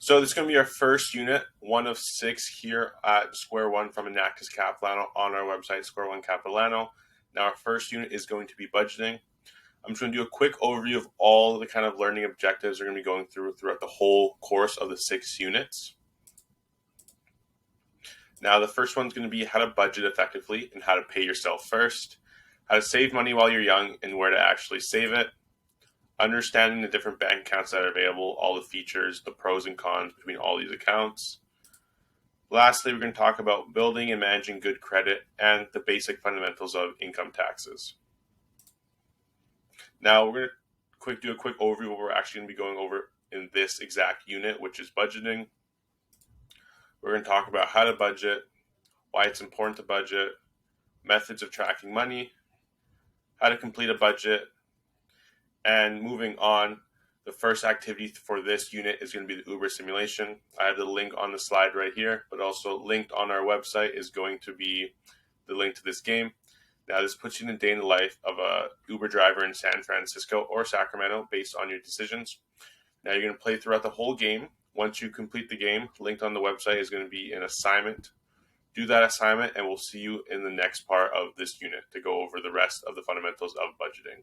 So this is going to be our first unit, one of 6 here at Square One from Enactus Capilano on our website, Square One Capilano. Now our first unit is going to be budgeting. I'm just going to do a quick overview of all the kind of learning objectives we're going to be going throughout the whole course of the 6 units. Now the first one's going to be how to budget effectively and how to pay yourself first, how to save money while you're young and where to actually save it, understanding the different bank accounts that are available, all the features, the pros and cons between all these accounts. Lastly, we're going to talk about building and managing good credit and the basic fundamentals of income taxes. Now, we're going to do a quick overview of what we're actually going to be going over in this exact unit, which is budgeting. We're going to talk about how to budget, why it's important to budget, methods of tracking money, how to complete a budget, and moving on, the first activity for this unit is going to be the Uber simulation. I have the link on the slide right here, but also linked on our website is going to be the link to this game. Now, this puts you in a day in the life of a Uber driver in San Francisco or Sacramento based on your decisions. Now, you're going to play throughout the whole game. Once you complete the game, linked on the website is going to be an assignment. Do that assignment, and we'll see you in the next part of this unit to go over the rest of the fundamentals of budgeting.